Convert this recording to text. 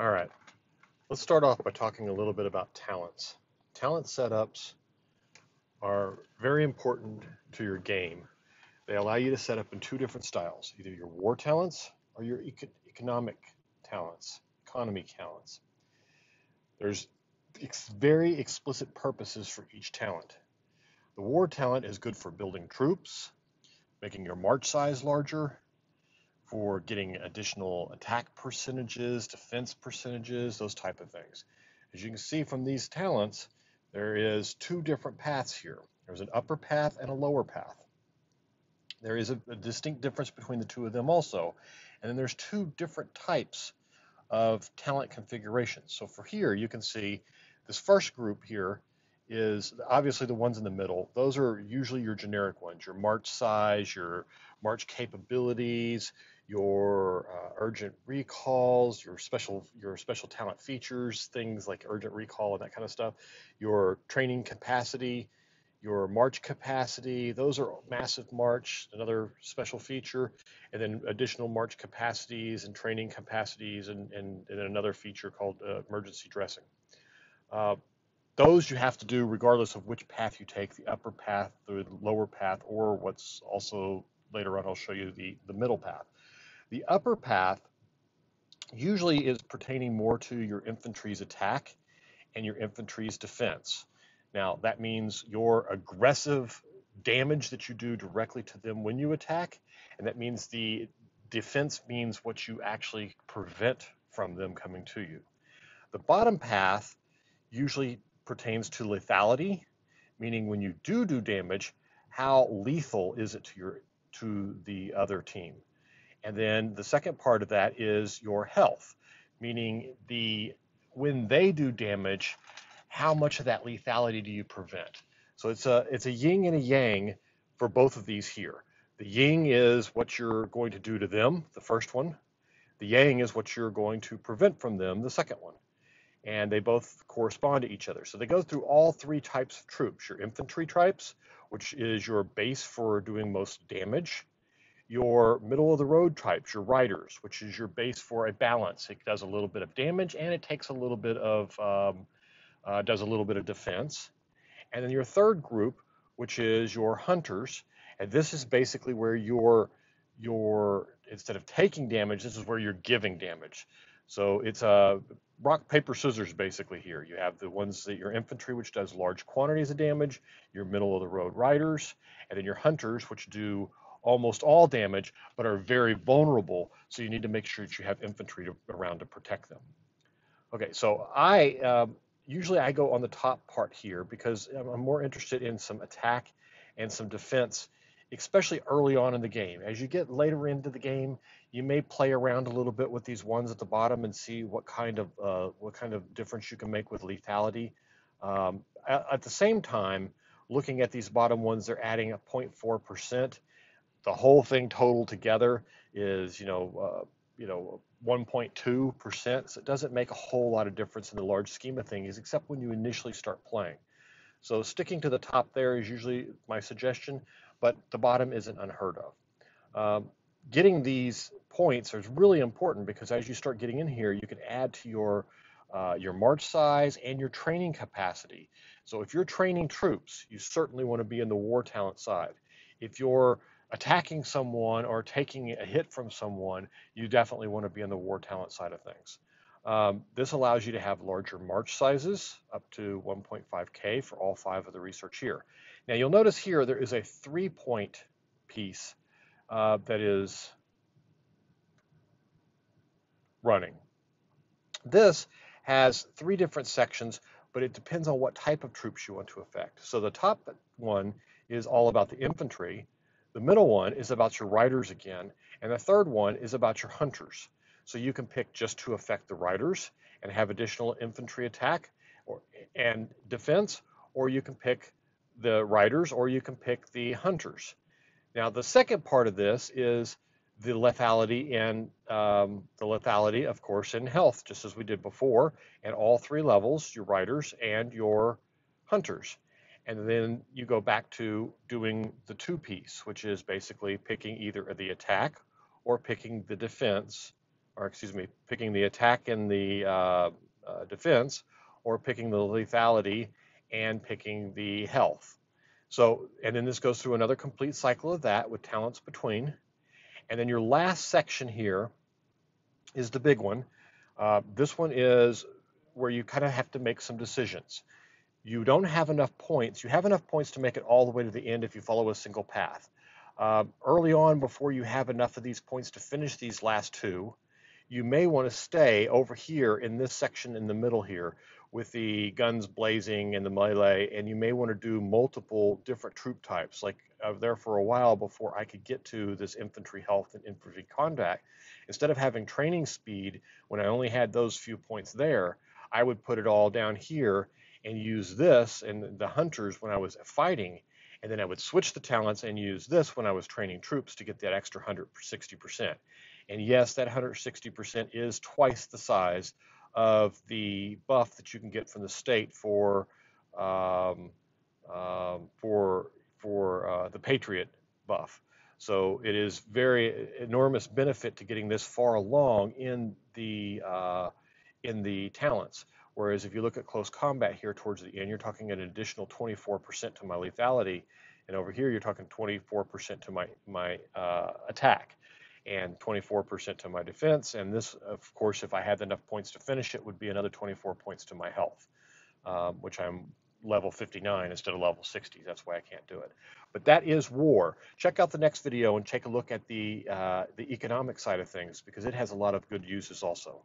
All right, let's start off by talking a little bit about talents. Talent setups are very important to your game. They allow you to set up in two different styles, either your war talents or your economic talents, economy talents. There's very explicit purposes for each talent. The war talent is good for building troops, making your march size larger, for getting additional attack percentages, defense percentages, those type of things. As you can see from these talents, there is two different paths here. There's an upper path and a lower path. There is a distinct difference between the two of them also. And then there's two different types of talent configurations. So for here, you can see this first group here is obviously the ones in the middle. Those are usually your generic ones, your march size, your march capabilities, your urgent recalls, your special talent features, things like urgent recall and that kind of stuff, your training capacity, your march capacity. Those are massive march, another special feature, and then additional march capacities and training capacities, and another feature called emergency dressing. Uh, those you have to do regardless of which path you take, the upper path, the lower path, or what's also later on I'll show you the middle path. The upper path usually is pertaining more to your infantry's attack and your infantry's defense. Now, that means your aggressive damage that you do directly to them when you attack, and that means the defense means what you actually prevent from them coming to you. The bottom path usually pertains to lethality, meaning when you do damage, how lethal is it to the other team? And then the second part of that is your health, meaning when they do damage, how much of that lethality do you prevent? So it's a yin and a yang for both of these here. The yin is what you're going to do to them, the first one. The yang is what you're going to prevent from them, the second one. And they both correspond to each other. So they go through all three types of troops. Your infantry types, which is your base for doing most damage. Your middle of the road types, your riders, which is your base for a balance. It does a little bit of damage and it takes a little bit of does a little bit of defense. And then your third group, which is your hunters, and this is basically where your instead of taking damage, this is where you're giving damage. So it's a rock paper scissors basically here. You have the ones that your infantry, which does large quantities of damage, your middle of the road riders, and then your hunters, which do almost all damage but are very vulnerable. So you need to make sure that you have infantry around to protect them. Okay, so usually I go on the top part here because I'm more interested in some attack and some defense, especially early on in the game. As you get later into the game, you may play around a little bit with these ones at the bottom and see what kind of difference you can make with lethality. At the same time, looking at these bottom ones, they're adding a 0.4%. The whole thing total together is 1.2%. So it doesn't make a whole lot of difference in the large scheme of things, except when you initially start playing. So sticking to the top there is usually my suggestion, but the bottom isn't unheard of. Getting these points is really important because as you start getting in here, you can add to your march size and your training capacity. So if you're training troops, you certainly want to be in the war talent side. If you're attacking someone or taking a hit from someone, you definitely want to be on the war talent side of things. This allows you to have larger march sizes, up to 1.5K for all 5 of the research here. Now you'll notice here there is a 3-point piece that is running. This has 3 different sections, but it depends on what type of troops you want to affect. So the top one is all about the infantry. The middle one is about your riders again, and the third one is about your hunters. So you can pick just to affect the riders and have additional infantry attack and defense, or you can pick the riders, or you can pick the hunters. Now the second part of this is the lethality of course, in health, just as we did before, and all 3 levels, your riders and your hunters. And then you go back to doing the 2 piece, which is basically picking either the attack or picking the defense, or excuse me, picking the attack and the defense, or picking the lethality and picking the health. So, and then this goes through another complete cycle of that with talents between. And then your last section here is the big one. This one is where you kind of have to make some decisions. You don't have enough points. You have enough points to make it all the way to the end if you follow a single path. Early on, before you have enough of these points to finish these last two, you may want to stay over here in this section in the middle here with the guns blazing and the melee, and you may want to do multiple different troop types. Like I was there for a while before I could get to this infantry health and infantry combat. Instead of having training speed when I only had those few points there, I would put it all down here and use this and the hunters when I was fighting, and then I would switch the talents and use this when I was training troops to get that extra 160%. And yes, that 160% is twice the size of the buff that you can get from the state for the Patriot buff. So it is very enormous benefit to getting this far along in the talents. Whereas if you look at close combat here towards the end, you're talking an additional 24% to my lethality, and over here you're talking 24% to my attack, and 24% to my defense. And this, of course, if I had enough points to finish it, would be another 24 points to my health, which I'm level 59 instead of level 60. That's why I can't do it. But that is war. Check out the next video and take a look at the economic side of things, because it has a lot of good uses also.